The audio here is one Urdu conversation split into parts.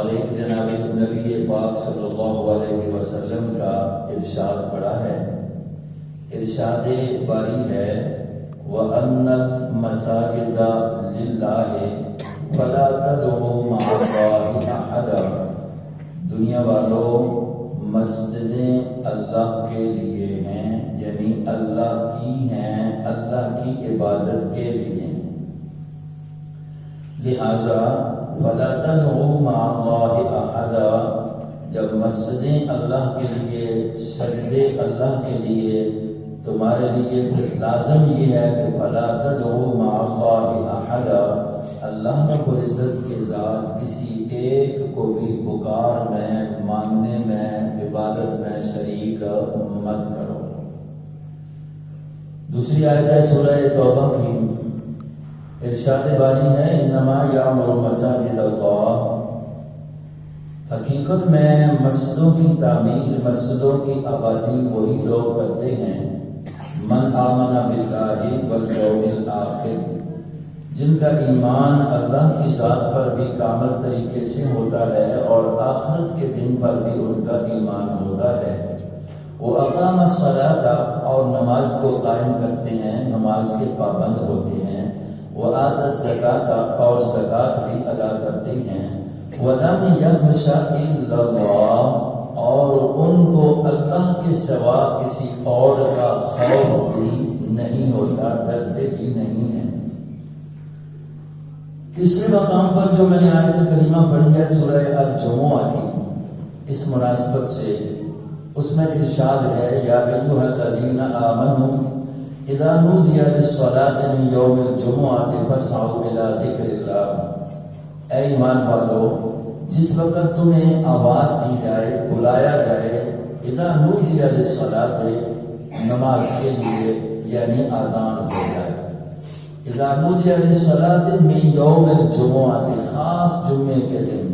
اور ایک جناب نبی پاک صلی اللہ علیہ وسلم کا ارشاد پڑا ہے. ارشاد باری ہے وَأَنَّ الْمَسَاجِدَ لِلَّهِ فَلَا تَدْعُوا مَعَ اللَّهِ أَحَدًا. دنیا والوں مسجدیں اللہ کے لیے ہیں، یعنی اللہ کی ہیں، اللہ کی عبادت کے لیے. لہذا فَلَا تَدْعُوا مَعَ اللَّهِ أَحَدًا، جب مسجدیں اللہ کے لیے، سجدے اللہ کے لیے، تمہارے لیے پھر لازم یہ ہے کہ فَلَا تَدْعُوا مَعَ اللَّهِ أَحَدًا، اللہ رب العزت کے ذات کسی ایک کو بھی پکار میں، مانگنے میں، عبادت میں شریک مت کرو. دوسری آیت ہے سورہ توبہ کی. ارشاد باری ہے انما یعمر مساجد اللہ، حقیقت میں مسجدوں کی تعمیر، مسجدوں کی آبادی وہی لوگ کرتے ہیں من آمن باللہ والیوم الآخر، جن کا ایمان اللہ کی ذات پر بھی کامل طریقے سے ہوتا ہے اور آخرت کے دن پر بھی ان کا ایمان ہوتا ہے. وہ اقام الصلاۃ، اور نماز کو قائم کرتے ہیں، نماز کے پابند ہوتے ہیں. وہ آت الزکاۃ، اور زکوٰۃ بھی ادا کرتے ہیں. وَلَمْ يَخْشَ إِلَّا اللَّهَ، اور ان کو اللہ کے سوا کسی اور کا خوف بھی نہیں ہوتا، ڈرتے بھی نہیں ہیں. تیسرے مقام پر جو میں نے آیت کریمہ پڑھی ہے سورہ الجمعہ کی، اس مناسبت سے اس میں ارشاد ہے یا ایھا الذین آمنوا اذا نودی للصلاۃ من یوم الجمعۃ فاسعوا الی ذکر اللہ. اے ایمان والو، جس وقت تمہیں آواز دی جائے، بلایا جائے، اذا نودی للصلاۃ، نماز کے لیے، یعنی اذان ہو جائے. اذا نودی للصلاۃ من یوم الجمعۃ، خاص جمعے کے دن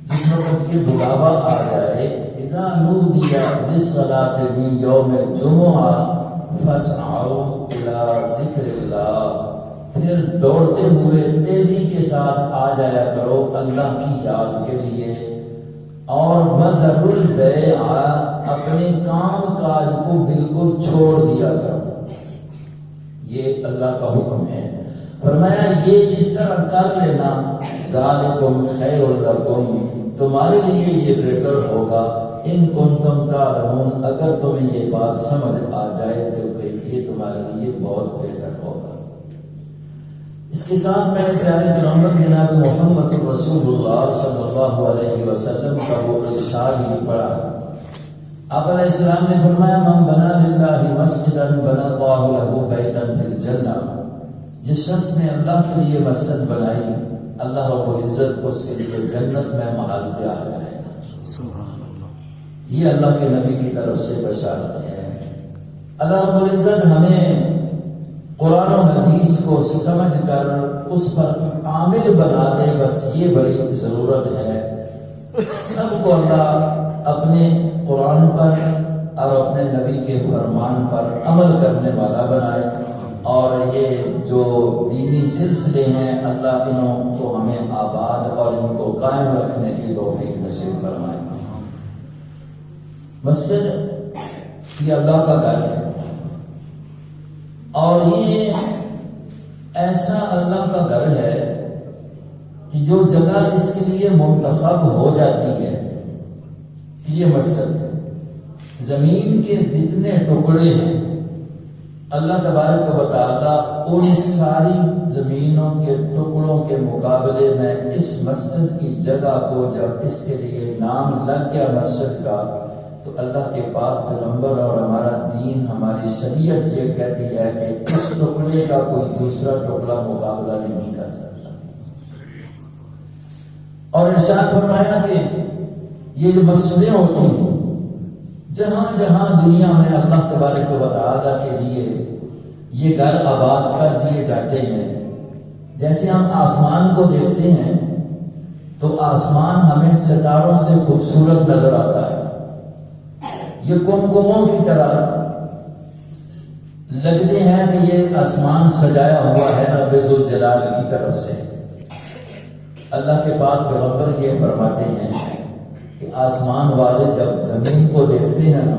جس وقت یہ بلاوا آ جائے، اذا نودی للصلاۃ من یوم الجمعۃ فاسعوا الی ذکر اللہ، پھر دوڑتے ہوئے تیزی کے ساتھ آ جایا کرو اللہ کی یاد کے لیے. اور وذروا البیع، اپنے کام کاج کو بالکل چھوڑ دیا کرو. یہ اللہ کا حکم ہے. فرمایا یہ اس طرح کر لینا، ذالکم خیر لکم، تمہارے لیے یہ بہتر ہوگا، ان کنتم تعلمون، اگر تمہیں یہ بات سمجھ آ جائے تو کہ یہ تمہارے لیے بہت بہتر ہوگا. اس کے ساتھ میں نے پیارے پیغمبر جناب محمد رسول اللہ صلی اللہ علیہ وسلم کا وہ ارشاد ہی پڑھا. آپ علیہ السلام نے فرمایا من بنا للہ مسجدا بنا اللہ لہ بیتا فی الجنہ، جس شخص نے اللہ کے لیے مسجد بنائی، اللہ رب العزت اس کے لیے جنت میں محل تیار کرے گا. سبحان اللہ. یہ اللہ کے نبی کی طرف سے بشارت ہے. اللہ رب العزت ہمیں قرآن و حدیث کو سمجھ کر اس پر عامل بنا دے، بس یہ بڑی ضرورت ہے. سب کو اللہ اپنے قرآن پر اور اپنے نبی کے فرمان پر عمل کرنے والا بنائے. اور یہ جو دینی سلسلے ہیں اللہ انہوں کو ہمیں آباد اور ان کو قائم رکھنے کی توفیق نصیب فرمائے. مسجد یہ اللہ کا گھر ہے، اور یہ ایسا اللہ کا گھر ہے کہ جو جگہ اس کے لیے منتخب ہو جاتی ہے یہ مسجد ہے. زمین کے جتنے ٹکڑے ہیں اللہ تبارک و تعالیٰ ان ساری زمینوں کے ٹکڑوں کے مقابلے میں اس مسجد کی جگہ کو جب اس کے لیے نام لگ گیا مسجد کا، تو اللہ کے پاک پیغمبر اور ہمارا دین، ہماری شریعت یہ کہتی ہے کہ اس ٹکڑے کا کوئی دوسرا ٹکڑا مقابلہ نہیں کر سکتا. اور ارشاد فرمایا کہ یہ جو مسجدیں ہوتی ہیں جہاں جہاں دنیا میں اللہ تبارک و تعالیٰ کے لیے یہ گھر آباد کر دیے جاتے ہیں، جیسے ہم آسمان کو دیکھتے ہیں تو آسمان ہمیں ستاروں سے خوبصورت نظر آتا ہے. یہ کمکموں کی طرح لگتے ہیں کہ یہ آسمان سجایا ہوا ہے رب ذوالجلال کی طرف سے. اللہ کے پاک پیغمبر یہ فرماتے ہیں کہ آسمان والے جب زمین کو دیکھتے ہیں نا،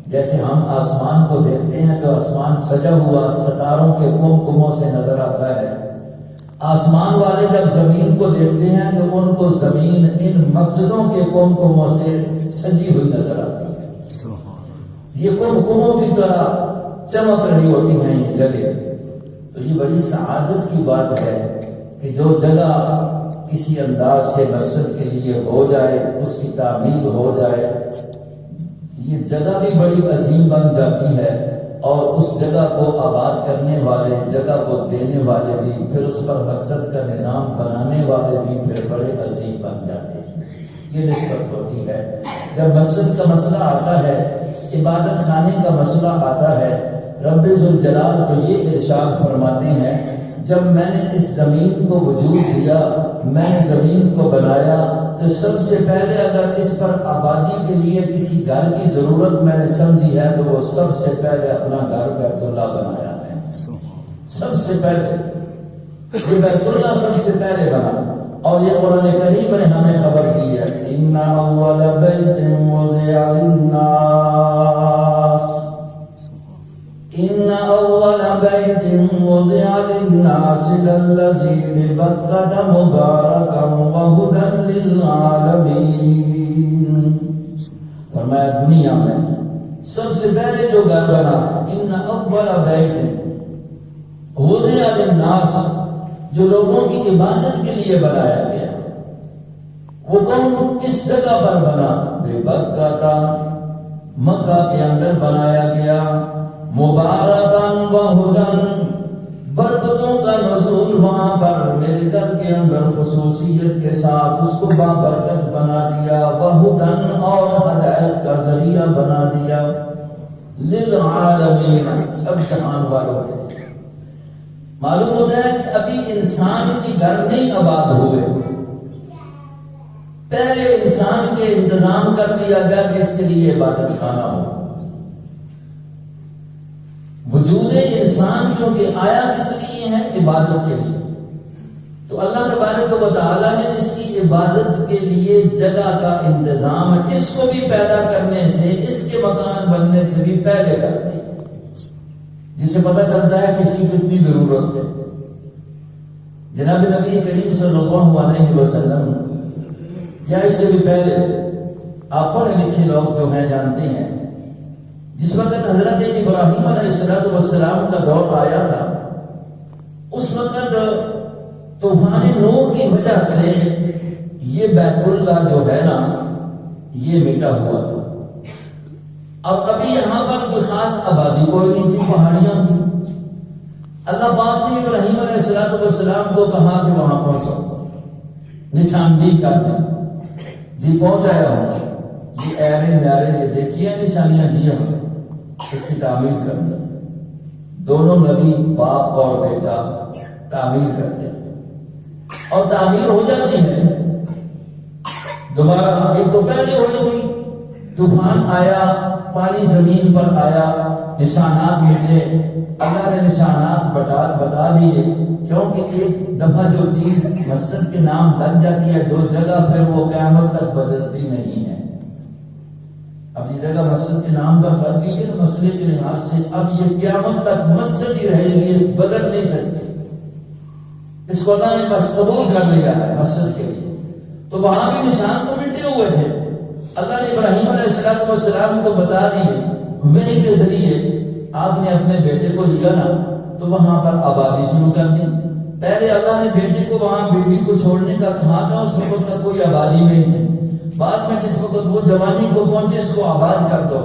جیسے ہم آسمان کو دیکھتے ہیں تو آسمان سجا ہوا ستاروں کے کمکموں سے نظر آتا ہے، آسمان والے جب زمین کو دیکھتے ہیں تو ان کو زمین ان مسجدوں کے کمکموں سے سجی ہوئی نظر آتی ہے۔ یہ کمکموں کی طرح چمک رہی ہوتی ہیں یہ جگہ۔ تو یہ بڑی سعادت کی بات ہے کہ جو جگہ کسی انداز سے مسجد کے لیے ہو جائے، اس کی تعمیر ہو جائے، یہ جگہ بھی بڑی عظیم بن جاتی ہے، اور اس جگہ کو آباد کرنے والے، جگہ کو دینے والے بھی، پھر اس پر مسجد کا نظام بنانے والے بھی پھر بڑے عظیم بن جاتے ہیں۔ یہ نسبت ہوتی ہے۔ جب مسجد کا مسئلہ آتا ہے، عبادت خانے کا مسئلہ آتا ہے، رب ذوالجلال تو یہ ارشاد فرماتے ہیں، جب میں نے اس زمین کو وجود دیا، میں نے زمین کو بنایا، تو سب سے پہلے اگر اس پر آبادی کے لیے کسی گھر کی ضرورت میں نے سمجھی ہے تو وہ سب سے پہلے اپنا گھر بیت اللہ بنایا ہے۔ سب سے پہلے یہ بیت اللہ سب سے پہلے بنا، اور یہ قرآن کریم نے ہمیں خبر دی ہے، ان اول بیت وضع للناس، ان اول بیت وضع للناس للذی ببکۃ مبارکا وہدی للعالمین۔ فرمایا دنیا میں سب سے پہلے جو گھر بنا ہے، ان اول بیت وضع للناس، جو لوگوں کی عبادت کے لیے بنایا گیا، وہ کون کس جگہ پر بنا؟ ببکۃ، مکہ کے اندر بنایا گیا، مبارکاً وہدن، برکتوں کا نزول وہاں پر میرے گھر کے اندر خصوصیت کے ساتھ اس کو بابرکت بنا دیا، وہدن اور ہدایت کا ذریعہ بنا دیا، للعالمین، سب جہان والوں کے۔ معلوم ہوتا ہے کہ ابھی انسان کی گھر نہیں آباد ہوئے، پہلے انسان کے انتظام کر دیا گیا کہ اس کے لیے عبادت خانہ ہو۔ وجود انسان جو کہ آیا کس لیے ہے؟ عبادت کے لیے۔ تو اللہ تبارک و تعالیٰ نے اس کی عبادت کے لیے جگہ کا انتظام اس کو بھی پیدا کرنے سے، اس کے مکان بننے سے بھی پہلے کر دیا، جس سے پتہ چلتا ہے کہ اس کی کتنی ضرورت ہے۔ جناب نبی کریم صلی اللہ علیہ وسلم یا اس سے بھی پہلے، آپ پڑھے لکھے لوگ جو ہیں جانتے ہیں، جس وقت حضرت ابراہیم علیہ السلام کا دور آیا تھا، اس وقت طوفان نوح کی وجہ سے یہ بیت اللہ جو ہے نا یہ مٹا ہوا تھا۔ اب ابھی یہاں پر کوئی خاص آبادی کوئی نہیں تھی، پہاڑیاں تھیں۔ اللہ پاک نے ابراہیم علیہ السلام کو کہا کہ وہاں پہنچو، نشاندہی کر دیں۔ جی پہنچایا ہوں، یہ ایرے میارے یہ دیکھیے نشانیاں جی ہوں، اس کی تعمیر کرنی۔ دونوں نبی باپ اور بیٹا تعمیر کرتے ہیں، اور تعمیر ہو جاتی ہے دوبارہ۔ ایک تو پہلے ہوئی تھی، طوفان آیا، پانی زمین پر آیا، نشانات ملے، اللہ نے نشانات بتا دیے، کیونکہ ایک دفعہ جو چیز مسجد کے نام لگ جاتی ہے، جو جگہ پھر وہ قیامت تک بدلتی نہیں ہے۔ اب یہ جگہ مسجد کے نام پر لگ گئی ہے، مسئلے کے لحاظ سے اب یہ قیامت تک مسجد ہی رہے گی، بدل نہیں سکتی۔ اس کو اللہ نے بس قبول کر لیا ہے مسجد کے لیے۔ تو وہاں بھی نشان تو مٹے ہوئے تھے، اللہ نے ابراہیم علیہ السلام کو بتا دیے، وحی کے ذریعے آپ نے اپنے بیٹے کو لیا نا تو وہاں پر آبادی شروع کر دی۔ پہلے اللہ نے بیٹے کو وہاں بیٹی کو چھوڑنے کا کہا تھا، اس وقت تک کوئی آبادی نہیں تھی۔ بعد میں جس وقت وہ جوانی کو پہنچے، اس کو آباد کر دو۔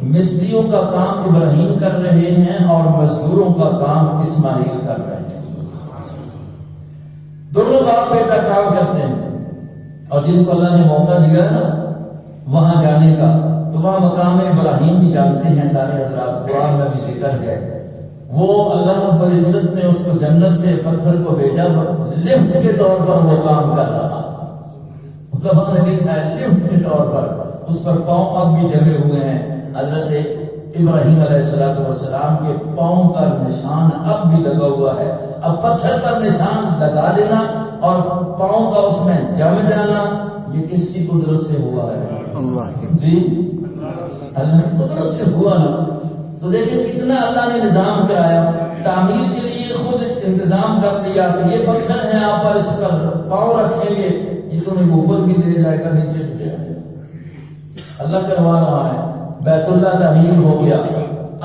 مستریوں کا کام ابراہیم کر رہے ہیں اور مزدوروں کا کام اسماعیل کر رہے ہیں۔ دونوں باپ بیٹا کام کرتے ہیں، اور جن کو اللہ نے موقع دیا نا وہاں جانے کا، تو وہاں مقام ابراہیم بھی جانتے ہیں سارے حضرات، قرآن میں بھی ذکر ہے۔ وہ اللہ رب العزت نے اس کو جنت سے پتھر کو بھیجا، لفٹ کے طور پر وہ کام کر رہا تھا۔ علماء نے لکھا ہے لفٹ کے طور پر، اس پر پاؤں اب بھی جمے ہوئے ہیں۔ حضرت ابراہیم علیہ السلام کے پاؤں کا نشان اب بھی لگا ہوا ہے۔ اب پتھر پر نشان لگا دینا اور پاؤں کا اس میں جم جانا یہ کس کی قدرت سے ہوا ہے؟ اللہ کی جی اللہ کی قدرت سے ہوا نا. تو دیکھیں کتنا اللہ نے نظام کرایا. تعمیر کے لیے خود انتظام کر دیا کہ یہ پتھر ہے آپ اس پر پاؤں رکھیں گے یہ تمہیں اوپر بھی لے جائے گا نیچے بھی لے جائے گا. اللہ کروا رہا ہے. بیت اللہ تعمیر ہو گیا.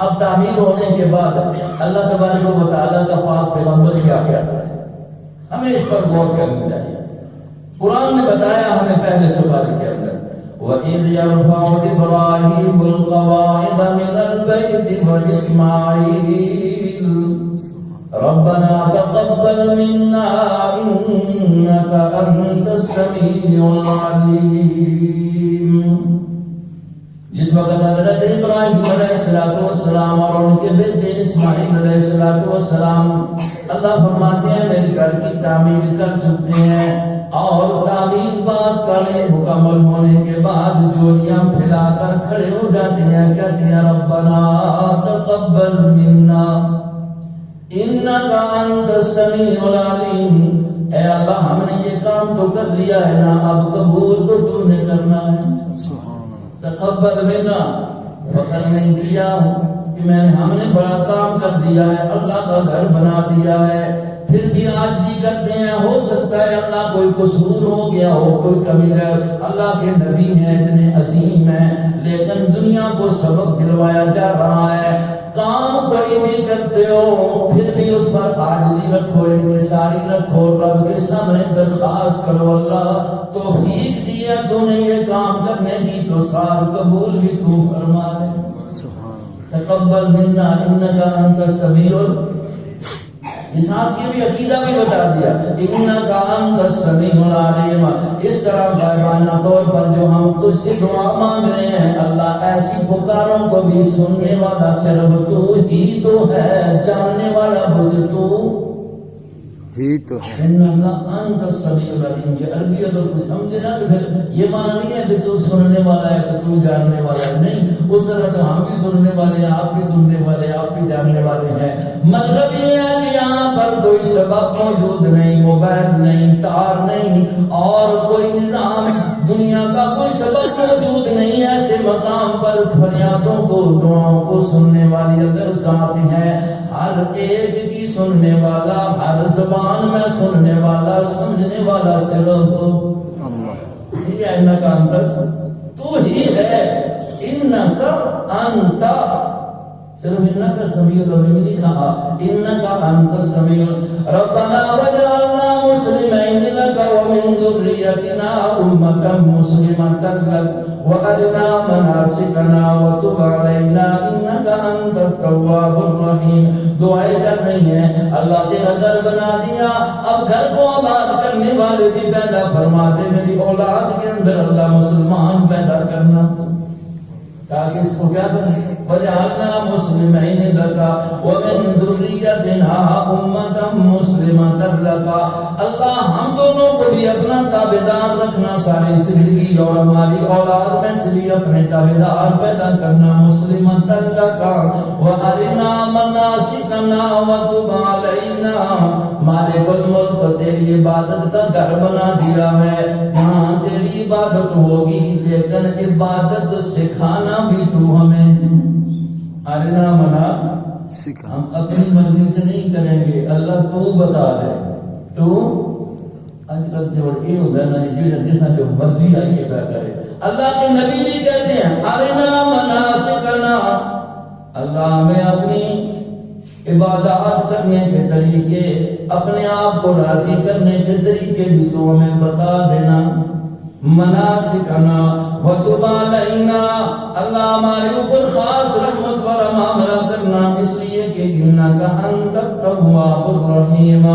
اب تعمیر ہونے کے بعد اللہ تبارک و تعالیٰ کا پاک پیغمبر کیا کہتا ہے ہمیں اس پر غور کرنی چاہیے. قرآن نے بتایا ہمیں پہلے سپارے کے اندر وَإِذْ يَرْفَعُ إِبْرَاهِيمُ الْقَوَاعِدَ مِنَ الْبَيْتِ وَإِسْمَاعِيلُ رَبَّنَا تَقَبَّلْ مِنَّا إِنَّكَ أَنْتَ السَّمِيعُ الْعَلِيمُ. جس وقت حضرت ابراہیم علیہ السلام اور ان کے بیٹے اسماعیل علیہ السلام اللہ فرماتے ہیں میرے گھر کی تعمیر کر چکے ہیں اور تعمیر بات کرنے مکمل ہونے کے بعد جولیاں پھیلا کر کھڑے ہو جاتے ہیں کہتے ہیں ربنا تقبل منا انک انت السمیع العلیم. اے اللہ ہم نے یہ کام تو کر لیا ہے نا اب قبول تو نے کرنا ہے. تقبل منا فخر نہیں کیا کہ ہم نے بڑا کام کر دیا ہے اللہ کا گھر بنا دیا ہے پھر بھی عاجزی کرتے ہیں. ہو سکتا ہے اللہ کوئی قصور ہو گیا ہو کوئی کمی ہے. اللہ کے نبی ہیں اتنے عظیم ہیں لیکن دنیا کو سبق دلوایا جا رہا ہے. کام کوئی بھی کرتے ہو پھر بھی اس پر عاجزی رکھو انکساری رکھو رب کے سامنے درخواست کرو اللہ توفیق دیا تو نے یہ کام کرنے کی تو سار قبول بھی تو فرما لے. تقبل منا انک انت السمیع. اس ساتھ یہ بھی عقیدہ بھی بتا دیا انک انت السمیع العلیم. اس طرح غائبانہ طور پر جو ہم تجھ سے دعا مانگ رہے ہیں اللہ ایسی پکاروں کو بھی سننے والا صرف تو ہی تو ہے جاننے والا خود تو ہی تو ہے. انت السمیع العلیم. یہ عربی اگر کوئی سمجھے نا تو پھر یہ معنی نہیں ہے کہ تو سننے والا ہے کہ تو جاننے والا ہے. نہیں اس طرح تو ہم بھی سننے والے ہیں آپ بھی سننے والے ہیں آپ بھی جاننے والے ہیں. مطلب یہ ہے کہ یہاں پر کوئی سبب موجود نہیں موبائل نہیں تار نہیں اور کوئی نظام دنیا کا کوئی سبب موجود نہیں. ایسے مقام پر فریادوں کو دعاؤں کو سننے والی اگر ذات ہے ہر ایک کی سننے والا ہر زبان میں سننے والا سمجھنے والا صرف اللہ. یہ انک انت تو ہی ہے. انک انت صرف انک السمیع العلیم نہیں کہا انک انت السمیع. ربنا وجعلنا مسلمین لک ومن ذریتنا امة مسلمة لک وارنا مناسکنا وتب علینا انک انت التواب الرحیم. دعائیں کر رہی ہیں اللہ تیرا گھر بنا دیا اب گھر کو آباد کرنے والے بھی پیدا فرما دے میری اولاد کے اندر اللہ مسلمان پیدا کرنا تاکہ اس کو کیا کریں وجعلنا مسلمین لکا ومن ذریتنا امة مسلمة لکا. اللہ ہم دونوں کو بھی اپنا تابعدار رکھنا ساری زندگی اور ہماری اولاد میں سے بھی اپنے تابعدار پیدا کرنا مسلمة لکا وارنا مناسکنا وتب علینا. مالک الملک تیری عبادت کا گھر بنا دیا ہے جہاں تیری عبادت ہوگی لیکن عبادت سکھانا بھی تو ہمیں ارنا منا ہم اپنی مرضی سے نہیں کریں گے اللہ تو بتا دے. تو آج کل جو یہ ہوتا ہے نا جیسا جو مرضی آئی ہے کیا کرے. اللہ کے نبی بھی کہتے ہیں ارنا مناسکنا اللہ ہمیں اپنی عبادات کرنے کے طریقے اپنے آپ کو راضی کرنے کے طریقے بھی تو ہمیں بتا دینا. مناسکنا وتب علینا اللہ ہمارے اوپر خاص رحمت والا معاملہ کرنا اس لیے کہ انک انت التواب الرحیم.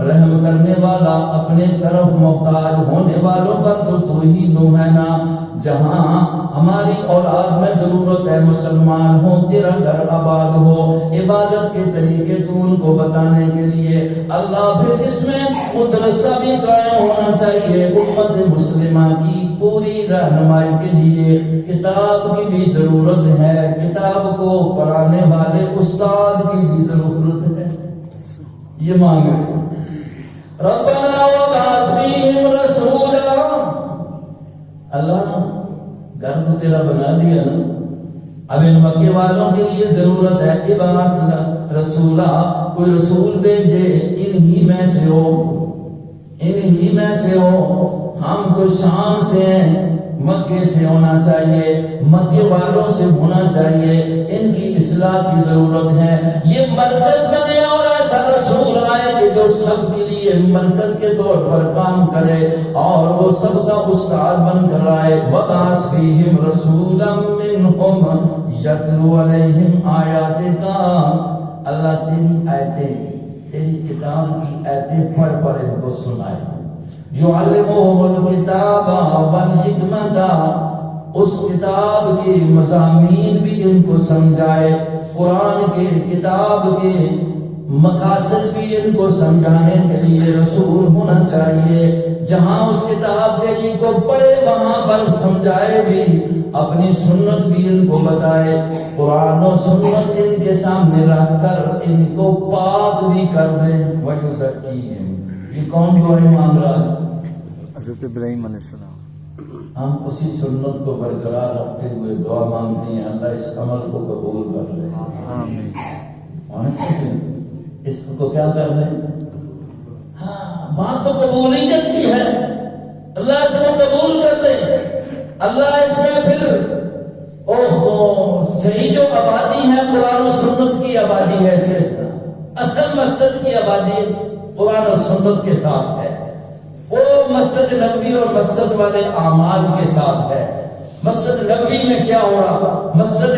رحم کرنے والا اپنے طرف محتاج ہونے والوں پر تو ہی دو ہے نا. جہاں ہماری اولاد میں ضرورت ہے مسلمان ہو تیرا گھر آباد ہو عبادت کے طریقے تو ان کو بتانے کے لیے اللہ پھر اس میں مدرسہ بھی قائم ہونا چاہیے امت مسلمہ کی پوری رہنمائی کے لیے کتاب کی بھی ضرورت ہے کتاب کو پڑھانے والے استاد کی بھی ضرورت ہے. یہ مانگ ربنا وابعث فیہم رسولا، اللہ گھر تو تیرا بنا دیا نا، اب ان مکے والوں کے لیے ضرورت ہے ابعث رسولا، کوئی رسول بھیجے، انہی میں سے ہو، انہی میں سے ہو، ہم تو شام سے ہیں، مکے سے ہونا چاہیے، مکے والوں سے ہونا چاہیے، ان کی اصلاح کی ضرورت ہے، یہ مرکز بنے اور ایسا رسول آئے کہ جو سب کے لیے مرکز کے طور پر کام کرے اور وہ سب کا استاد بن کر آئے۔ وَبَعَثْ فِيهِمْ رَسُولًا مِّنْهُمْ يَتْلُو عَلَيْهِمْ آیَاتِکَ، اللہ تیری آیتیں، تیری کتاب کی آیتیں پڑھ پڑھ ان کو سنائے، یعلمہم الکتاب والحکمت، اس کتاب کے مضامین بھی ان کو سمجھائے، قرآن کے کتاب کے مقاصد بھی ان کو سمجھانے کے لیے رسول ہونا چاہیے، جہاں اس کتاب تیری کو پڑھے وہاں پر سمجھائے بھی، اپنی سنت بھی ان کو بتائے، قرآن و سنت ان کے سامنے رکھ کر ان کو پاک بھی کر دے۔ وَيُزَكِّيهِمْ، یہ کون دعائیں مانگ رہا ہے؟ حضرت ابراہیم علیہ السلام۔ ہم اسی سنت کو برقرار رکھتے ہوئے دعا مانگتے ہیں، اللہ اس عمل کو قبول کر لے، آمین۔ اس کو کیا کر لے؟ ہاں، بات تو قبولیت کی ہے، اللہ اس کو قبول کر دے، اللہ اس میں پھر اوہو صحیح جو آبادی ہے قرآن و سنت کی آبادی ہے، اس کے ساتھ اصل مسجد کی آبادی قرآن و سنت کے ساتھ ہے، وہ مسجد نبوی اور مسجد والے اعمال کے ساتھ ہے۔ مسجد نبوی میں کیا ہو رہا، مسجد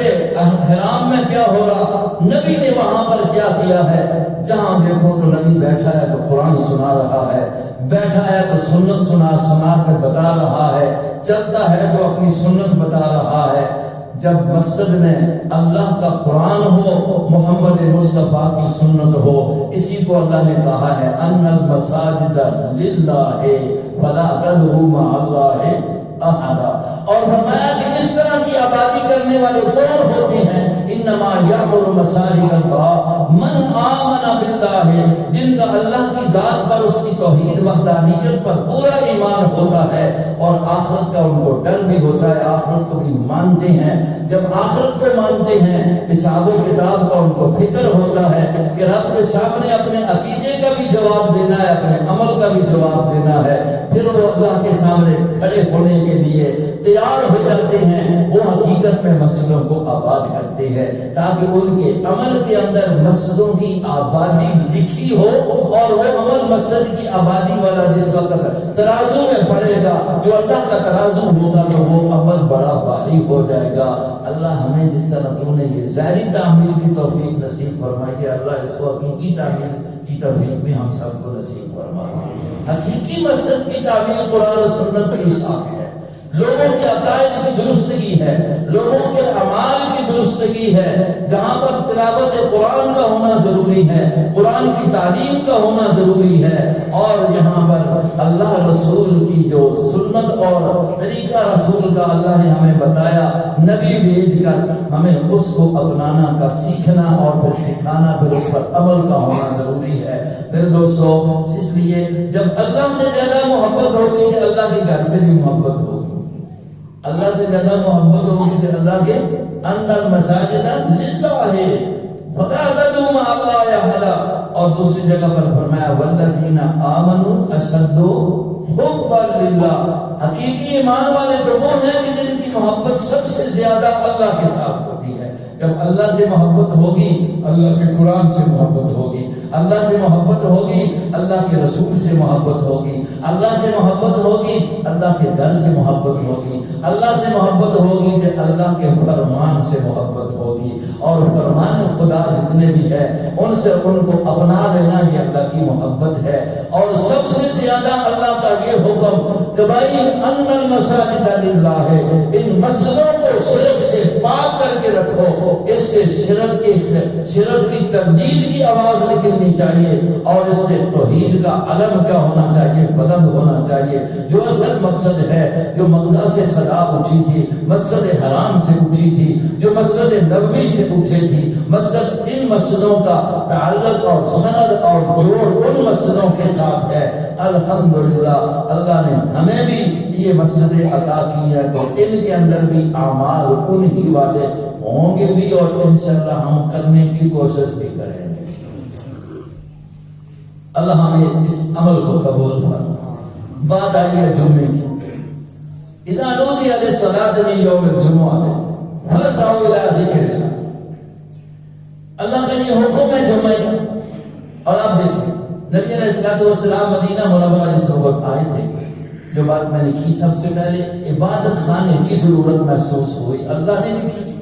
حرام میں کیا ہو رہا، نبی نے وہاں پر کیا کیا ہے، جہاں دیکھو تو نبی بیٹھا ہے تو قرآن سنا رہا ہے، بیٹھا ہے تو سنت سنا کر بتا رہا ہے، چلتا ہے تو اپنی سنت بتا رہا ہے۔ جب مسجد میں اللہ کا قرآن ہو، محمد مصطفیٰ کی سنت ہو، اسی کو اللہ نے کہا ہے ان المساجد للہ فلا تدعوا مع اللہ احدا، اور فرمایا کہ اس طرح کی آبادی کرنے والے کون ہوتے ہیں، انما یعمر مساجد اللہ من آمن باللہ، جن کا اللہ کی ذات پر، اس کی توحید وحدانیت پر پورا ایمان ہوتا ہے اور آخرت کا ان کو ڈر بھی ہوتا ہے، آخرت کو بھی مانتے ہیں۔ جب آخرت کو مانتے ہیں، حساب و کتاب کا ان کو فکر ہوتا ہے کہ رب کے سامنے اپنے عقیدے کا بھی جواب دینا ہے، اپنے عمل کا بھی جواب دینا ہے، پھر وہ اللہ کے سامنے کھڑے ہونے کے لیے تیار ہو جاتے ہیں، وہ حقیقت میں مسجدوں کو آباد کرتے ہیں تاکہ ان کے عمل کے اندر مسجدوں کی آبادی لکھی ہو، اور وہ عمل مسجد کی آبادی والا جس وقت ترازو میں پڑے گا، جو اللہ کا ترازو ہوگا، تو وہ عمل بڑا بھاری ہو جائے گا۔ اللہ ہمیں جس طرح تو نے یہ ظاہری تعمیل کی توفیق نصیب فرمائی ہے، اللہ اس کو حقیقی تعمیل کی توفیق بھی ہم سب کو نصیب فرمائے۔ حقیقی مسجد کی تعمیل قرآن و سنت کے حساب ہے، لوگوں کے عقائد کی درستگی ہے، لوگوں کے اعمال کی درستگی ہے، جہاں پر تلاوت قرآن کا ہونا ضروری ہے، قرآن کی تعلیم کا ہونا ضروری ہے، اور یہاں پر اللہ رسول کی جو سنت اور طریقہ رسول کا اللہ نے ہمیں بتایا، نبی بھیج کر ہمیں اس کو اپنانا کا سیکھنا اور پھر سکھانا، پھر اس پر عمل کا ہونا ضروری ہے۔ پھر دوستو، اس لیے جب اللہ سے زیادہ محبت ہوگی کہ اللہ کے گھر سے بھی محبت ہوگی، اللہ سے زیادہ محبت ہوگی کہ اللہ کے ان المساجد للہ فلا تدعوا مع اللہ احدا، اور دوسری جگہ پر فرمایا والذین آمنوا اشد حبا للہ، حقیقی ایمان والے تو وہ ہیں کہ جن کی محبت سب سے زیادہ اللہ کے ساتھ ہوتی ہے۔ جب اللہ سے محبت ہوگی، اللہ کے قرآن سے محبت ہوگی، اللہ سے محبت ہوگی، اللہ کے رسول سے محبت ہوگی، اللہ سے محبت ہوگی، اللہ کے در سے محبت ہوگی، اللہ سے محبت ہوگی کہ اللہ کے فرمان سے محبت ہوگی، اور فرمان خدا جتنے بھی ہے ان سے ان کو اپنا لینا، یہ اللہ کی محبت ہے۔ اور سب سے زیادہ اللہ کا یہ حکم کہ بھائی ان المساجد للہ، ان مسجدوں کو شرک سے پاک کر کے کے رکھو. اس سے شرک کی تردید کی آواز نکلنی چاہیے اور اس سے توحید کا علم کیا ہونا چاہیے؟ بلند ہونا چاہیے. جو اصل مقصد ہے، جو مکہ سے صدا اٹھی تھی، مسجد حرام سے اٹھی تھی، جو مسجد نبوی سے اٹھے تھی، ان مسجدوں کا تعلق اور سند اور جوڑ ان مسجدوں کے ساتھ ہے. الحمدللہ اللہ نے ہمیں بھی یہ مسجدیں عطا کی ہیں، تو ان کے اندر بھی اعمال انہی والے ہوں گے بھی، اور انشاءاللہ ہم کرنے کی کوشش بھی کریں گے. اللہ ہمیں اس عمل کو قبول فرمائے. بات آئی ہے جمعے کی. اذا نودی للصلاۃ من یوم الجمعہ فاسعوا الی ذکر اللہ. اللہ کا یہ حکم ہے جمعے کا. اور آپ دیکھیں نبی علیہ السلام مدینہ منورہ جس وقت آئے تھے، جو بات میں نے کی، سب سے پہلے عبادت خانے کی ضرورت محسوس ہوئی. اللہ نے بھی کی.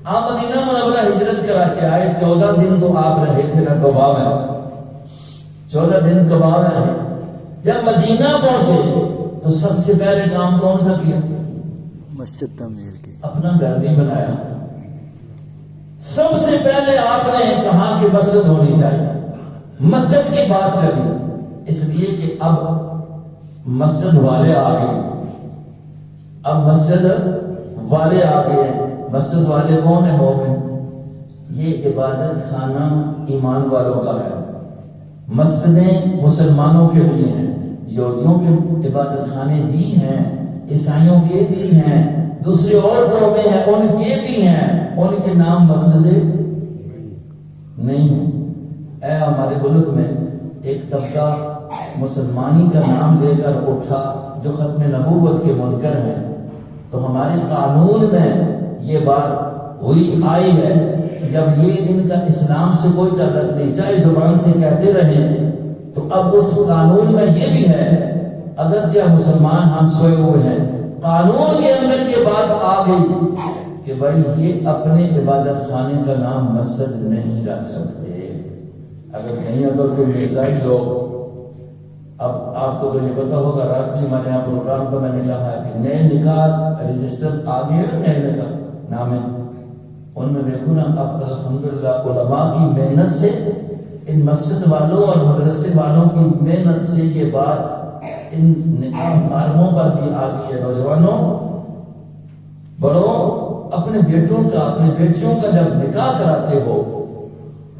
آپ مدینہ منورہ ہجرت کرا کے آئے. 14 دن تو آپ رہے تھے نا قباء میں. 14 دن قباء میں رہے. جب مدینہ پہنچے تو سب سے پہلے کام کون سا کیا؟ مسجد تعمیر کی. اپنا گھر نہیں بنایا. سب سے پہلے آپ نے کہا کہ مسجد ہونی چاہیے. مسجد کی بات چلی اس لیے کہ اب مسجد والے آ گئے. اب مسجد والے آ گئے. مسجد والے کون ہیں؟ مومن. یہ عبادت خانہ ایمان والوں کا ہے. مسجدیں مسلمانوں کے لیے ہیں. یہودیوں کے عبادت خانے بھی ہیں، عیسائیوں کے بھی ہیں، دوسری اور قومیں ہیں ان کے بھی ہیں. ان کے نام مسجدیں نہیں ہیں. اے ہمارے ملک میں ایک طبقہ مسلمانی کا نام لے کر اٹھا جو ختم نبوت کے منکر ہیں. تو ہمارے قانون میں یہ بات آئی ہے کہ جب یہ ان کا اسلام سے کوئی تعلق نہیں، چاہے زبان سے کہتے رہیں، تو اب اس قانون میں یہ بھی ہے اگرچہ مسلمان ہم سوئے ہوئے ہیں، قانون کے اندر یہ بات آ گئی کہ بھائی یہ اپنے عبادت خانے کا نام مسجد نہیں رکھ سکتے. اگر کوئی مرزائی لوگ، اب آپ کو تو یہ پتا ہوگا، رات بھی ہمارے یہاں پروگرام تو میں نے کہا ہے کہ نئے نکاح رجسٹر آ گئے نا، نئے نکاح نامے، ان میں دیکھو نا اب الحمدللہ علماء کی محنت سے، ان مسجد والوں اور مدرسے والوں کی محنت سے یہ بات ان نکاح فارموں پر بھی آ گئی ہے. نوجوانوں، بڑوں، اپنے بیٹوں کا اپنے بیٹیوں کا جب نکاح کراتے ہو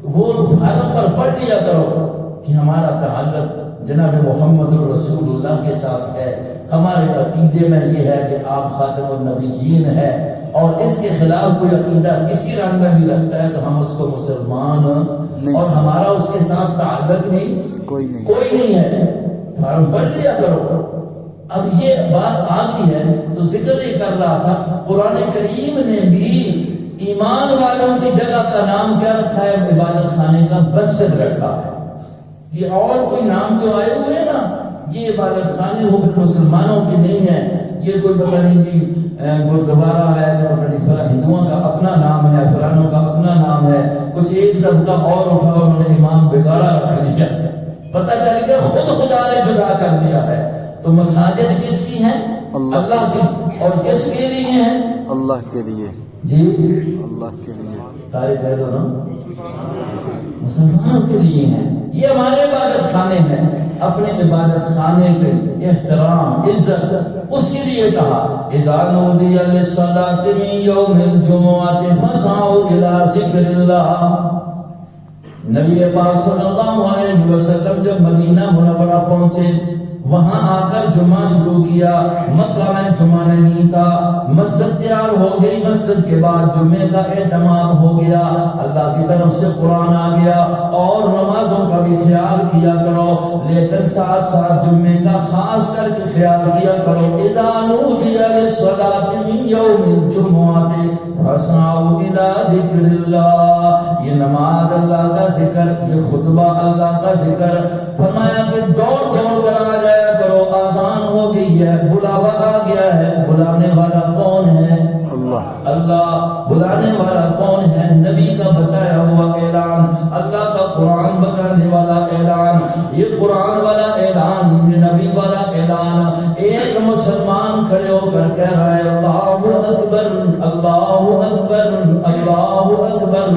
وہ فارم پر پڑھ لیا کرو کہ ہمارا تعلق جناب محمد الرسول اللہ کے ساتھ ہے. ہمارے عقیدے میں یہ ہے کہ آپ خاتم النبیین ہیں، اور اس کے خلاف کوئی عقیدہ کسی رنگ میں بھی رکھتا ہے تو ہم اس کو مسلمان اور ہمارا اس کے ساتھ تعلق نہیں، کوئی نہیں ہے. فارم پڑھ لیا کرو. اب یہ بات آ گئی ہے تو ذکر ہی کر رہا تھا. قرآن کریم نے بھی ایمان والوں کی جگہ کا نام کیا رکھا ہے؟ عبادت خانے کا مسجد رکھا ہے. یہ اور کوئی نام جو آئے ہوئے ہیں نا، یہ عبادت خانے وہ پھر مسلمانوں کی نہیں ہے. یہ کوئی پتہ نہیں جی گردوارہ ہے تو پتہ نہیں فلاں ہندوؤں کا اپنا نام ہے، فلانوں کا اپنا نام ہے. کچھ ایک طبقہ اور اٹھا انہوں نے امام بگاڑا رکھ دیا. پتہ چل گیا خود خدا نے جدا کر دیا ہے. تو مساجد کس کی ہیں؟ اللہ کی. اور کس کے لیے ہیں؟ اللہ کے لیے. جی اللہ کے لیے. سارے کہہ دو نا، مسلمانوں کے لیے ہیں. یہ ہمارے عبادت خانے ہیں. اپنے عبادت خانے کے احترام، عزت اس کے لیے کہا اذا نودی للصلاۃ من یوم الجمعہ فاسعوا الی ذکر اللہ. نبی پاک صلی اللہ علیہ وسلم جب مدینہ منورہ پہنچے، وہاں آ کر جمعہ شروع کیا. مکہ میں جمعہ نہیں تھا. مسجد تیار ہو گئی. مسجد کے بعد جمعے کا اہتمام ہو گیا. اللہ کی طرف سے قرآن آ گیا اور نمازوں کا بھی خیال کیا کرو، لیکن ساتھ ساتھ جمعے کا خاص کر کے خیال کیا کرو. اذا نودی للصلاۃ من یوم الجمعہ فاسعوا الی ذکر اللہ. یہ نماز اللہ کا ذکر، یہ خطبہ اللہ کا ذکر. فرمایا کہ دوڑ کر آ جایا کرو. آذان ہو گئی ہے، بلاوا آ گیا ہے. بلانے والا کون ہے؟ اللہ. بلانے والا کون ہے؟ نبی کا بتایا ہوا اعلان، اللہ کا قرآن بتانے والا اعلان. یہ قرآن والا اعلان، یہ نبی والا اعلان. ایک مسلمان کھڑے ہو کر کہہ رہا ہے اللہ اکبر اللہ اکبر اللہ اکبر.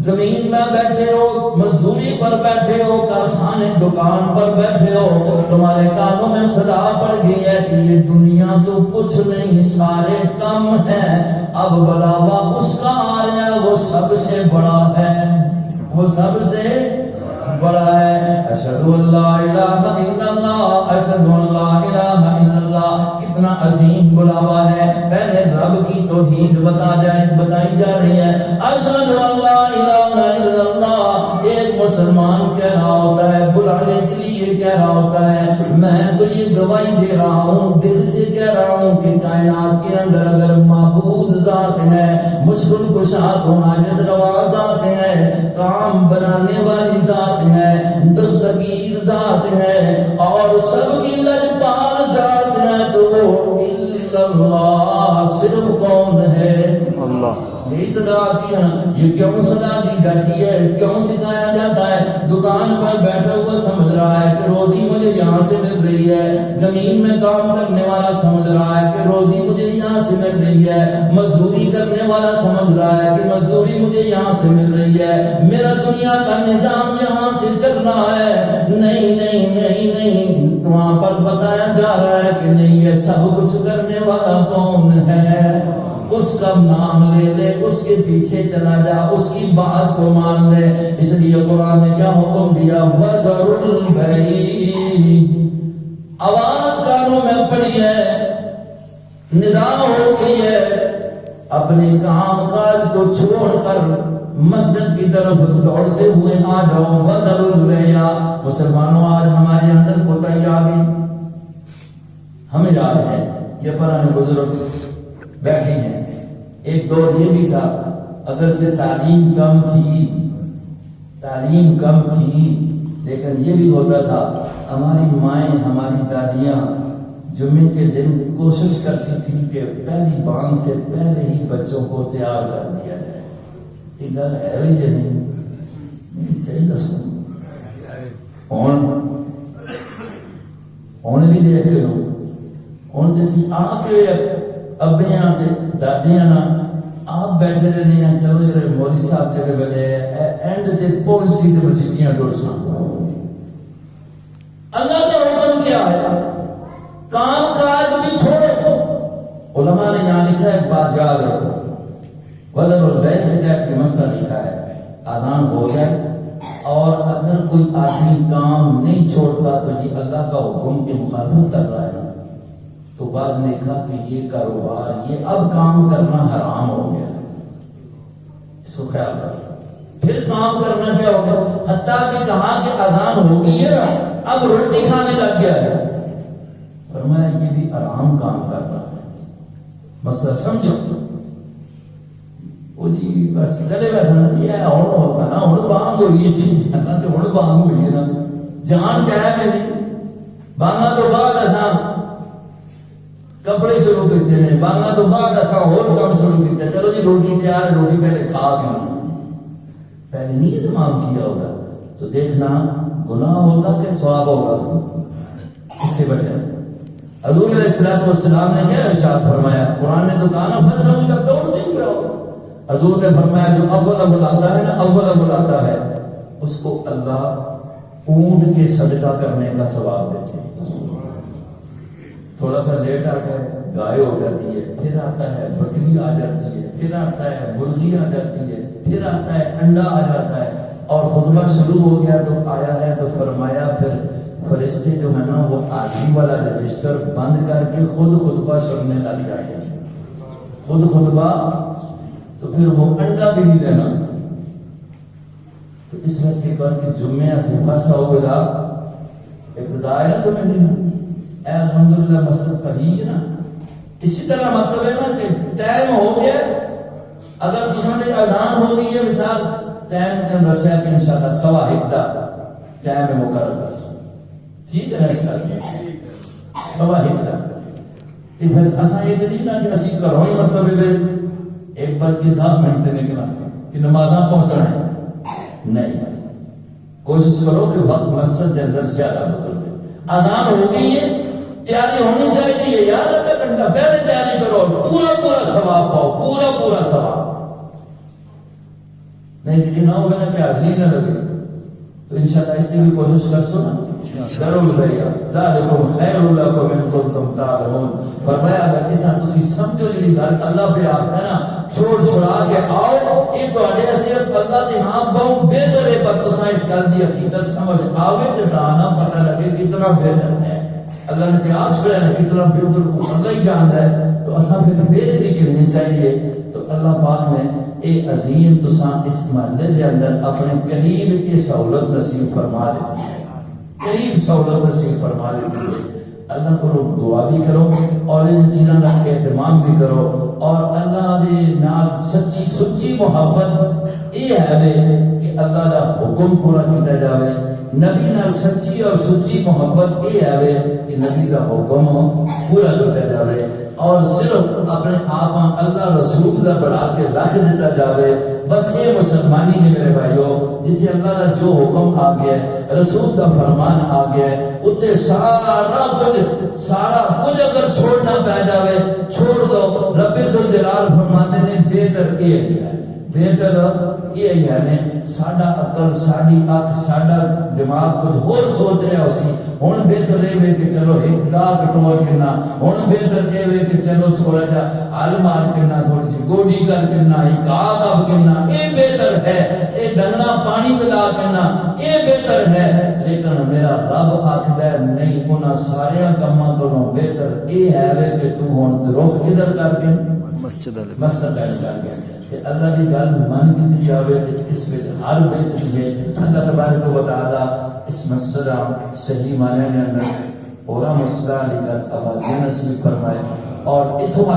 زمین میں بیٹھے ہو, مزدوری پر بیٹھے ہو, کارخانے دکان پر بیٹھے ہو, تمہارے کانوں میں صدا پڑ گئی ہے کہ یہ دنیا تو کچھ نہیں, سارے کم ہیں. اب بلاوا اس کا آ رہا ہے, وہ سب سے بڑا ہے, وہ سب سے بڑا ہے. اشہدو ان لا الہ الا اللہ اشہدو ان لا الہ الا اللہ. کتنا عظیم بلاوا ہے. پہلے رب کی توحید بتائی جا رہی ہے. اشہدو ان لا الہ الا اللہ. ایک مسلمان کہہ رہا ہوتا ہے, بلانے کے لیے کہہ رہا ہوتا ہے, میں تو یہ گواہی دے رہا ہوں, دل سے کہہ رہا ہوں کہ کائنات کے اندر اگر معبود ذات ہے, مشکل کشا کو حاجت روا ذات ہے, کام بنانے والی ذات ہے, دستگیر ذات ہے, اور سب کی لجپال ذات ہے, تو وہ اللہ صرف کون ہے؟ اللہ. یہی صدا آتی ہے نا. یہ کیوں صدا دی جاتی ہے, کیوں سکھایا جاتا ہے؟ دکان پر بیٹھا ہوا سمجھ رہا ہے کہ روزی مجھے یہاں سے مل رہی ہے, زمین میں کام کرنے والا سمجھ رہا ہے کہ روزی مجھے یہاں سے مل رہی ہے, مزدوری کرنے والا سمجھ رہا ہے کہ مزدوری مجھے یہاں سے مل رہی ہے, میرا دنیا کا نظام یہاں سے چل رہا ہے. نہیں نہیں نہیں نہیں, وہاں پر بتایا جا رہا ہے کہ نہیں, یہ سب کچھ کرنے والا کون ہے؟ اس کا نام لے لے, اس کے پیچھے چلا جا, اس کی بات کو مان لے. اس لیے قرآن نے کیا حکم دیا؟ وَذَرُوا الْبَيْعَ. آواز کانوں میں پڑی ہے, ندا ہو گئی ہے, اپنے کام کاج کو چھوڑ کر مسجد کی طرف دوڑتے ہوئے آ جاؤ. وَذَرُوا الْبَيْعَ. مسلمانوں, آج ہمارے اندر کوتاہی آ گئی. ہمیں یاد ہے یہ پرانے بزرگ بیٹھے ہیں. ایک دور یہ بھی تھا, اگرچہ تعلیم کم تھی, لیکن یہ بھی ہوتا تھا, ہماری مائیں ہماری دادیاں جمعے کے دن کوشش کرتی تھی کہ پہلی بانگ سے پہلے ہی بچوں کو تیار کر دیا جائے. یہ گل ہے بھی یہ نہیں صحیح دسو. بھی دیکھ رہے ہو, ہوں جیسی آ کے ابیاں دادیاں نا آپ بیٹھے رہنے ہیں, چلو یہ مولوی صاحب جڑے بڑے اینڈ تے پالیسی تے مسیحیاں ڈور سن. اللہ کا حکم کیا ہے؟ کام کاج بھی چھوڑو. علماء نے یہاں لکھا ہے, ایک بات یاد رکھو, وَذَرُوا الْبَيْعَ کا مسئلہ لکھا ہے, آزان ہو جائے اور اگر کوئی آدمی کام نہیں چھوڑتا تو یہ اللہ کا حکم کی مخالفت کر رہا ہے. تو بعد نے کہا کہ یہ کاروبار, یہ اب کام کرنا حرام ہو گیا. اس کو خیال رکھو. پھر کام کرنا کیا ہو گیا؟ حتیٰ کہ کہا کہ اذان ہو گئی ہے نا, اب روٹی کھانے لگ گیا ہے. فرمایا یہ بھی حرام کام کر رہا ہے. مسئلہ سمجھو. وہ جی بس چلے ویسا نا, یہ ہوتا نا, ہوں بانگ ہوئی تھی نا, تو ہوں بانگ ہوئی ہے نا, جان ٹائم ہے جی, بانگا تو بعد ایسا کپڑے شروع کرتے ہیں, بانگا تو بعد ایسا اور کام شروع کرتے ہیں. چلو جی روٹی تیار ہے, روٹی پہلے کھا کے پہلے نہیں تمام کیا ہوگا تو دیکھنا گناہ ہوگا کہ ثواب ہوگا. اس سے بچا. حضور علیہ السلام نے کیا ارشاد فرمایا؟ قرآن نے تو کہا نا بس ہم تک دوڑتے ہوئے ہو. حضور نے فرمایا جو اول آتا ہے نا, اول آتا ہے, اس کو اللہ اونٹ کے صدقہ کرنے کا ثواب دیتے ہیں. تھوڑا سا لیٹ آتا ہے, گائے ہو جاتی ہے, پھر آتا ہے بکری آ جاتی ہے, پھر آتا ہے مرغی آ جاتی ہے, پھر آتا ہے انڈا آ جاتا ہے, اور خطبہ شروع ہو گیا تو آیا ہے تو فرمایا پھر فرشتے جو ہے نا وہ آدمی والا رجسٹر بند کر کے خود خطبہ سننے لگ جائے. خود خطبہ تو پھر وہ انڈا بھی نہیں لینا. تو اس راستے پر کہ جمعہ سے پھنسا ہوگا ابتدا ہے تو میں دینا اے الحمدللہ مسجد پڑھی نا. اسی طرح مطلب ہے نا کہ ٹائم ہو گیا, اگر تمہیں اذان ہو گئی ہے مثال ٹائم کے اندر سے کہ انشاءاللہ 1:15 ٹائم مقرر کر سو. ٹھیک ہے اس کا 1:15 پھر اساں یہ نہیں نا کہ اسی گھروں ہی مطلب 1:10 نکلا کہ نمازاں پہنچنا ہے. نہیں, کوشش کرو کہ وقت مسجد کے اندر زیادہ گزر دے. اذان ہو گئی ہے, تیاری ہونی چاہیے, یاد آتا گھنٹہ پہلے تیاری کرو, پورا ثواب پاؤ, پورا نہ لگے تو انشاءاللہ اس کی بھی کوشش کر سو نا. ضرور بھیا ذالکم خیر لکم ان کنتم تعلمون. فرمایا اگر اس طرح تسی سمجھو جی گل اللہ پہ آپ ہے نا چھوڑ چھڑا کے آؤ یہ تواڈے نصیحت اللہ دے ہاں بہت بہتر ہے پر تساں اس گل دی حقیقت سمجھ آوے تے دانا پتہ لگے کتنا بہتر ہے. اللہ نے قیاس کرا ہے کتنا بہتر کو اللہ ہی جانتا ہے. تو اساں پھر بہتری کرنی چاہیے. تو اللہ پاک نے اے عظیم تساں اس محلے دے اندر اپنے قریب کی سہولت نصیب فرما دیتی ہے. قریب سہولت نصیب فرما دیتی ہے. اللہ کو دعا بھی کرو اور ان چیزوں کا اہتمام بھی کرو اور اللہ دے نال سچی سچی محبت یہ ہے کہ اللہ کا حکم پورا کیا جائے. نبی نال سچی اور سچی محبت یہ ہے کہ نبی کا حکم پورا کیا جائے اور صرف اپنے آپ اللہ رسول کا بڑھا کے رکھ دیتا جائے. بس یہ مسلمانی ہے میرے بھائیو. جتنے اللہ کا جو حکم آ گیا رسول کا فرمان آ گیا اتنے سارا کچھ اگر چھوڑنا پہ جائے چھوڑ دو. رب ذوالجلال فرماتے نے بہتر یہ ہے بہتر یہ ہے ساڈا عقل ساڈی اکھ ساڈا دماغ کچھ اور سوچ رہا اسی ہن بہتر یہ کہ چلو ایک دا کٹو کرنا ہن بہتر یہ کہ چلو تھوڑا جا ہل مار کرنا تھوڑی جی گوڈی کر کرنا ایک آب کرنا یہ بہتر ہے. یہ ڈنگنا پانی پلا کرنا یہ بہتر ہے. لیکن میرا رب آکھدا نہیں انہاں سارے کاماں کولوں بہتر یہ ہے کہ تو ہن رخ کدھر کر کے مسجد کر کے اللہ کی گل من کی جاوے تے اس وچ ہر بہتری ہے. اللہ تبارک و تعالی اس مسئلہ صحیح معنی میں اندر اور مسئلہ لے کر اب نصیب فرمائے اور اتھوں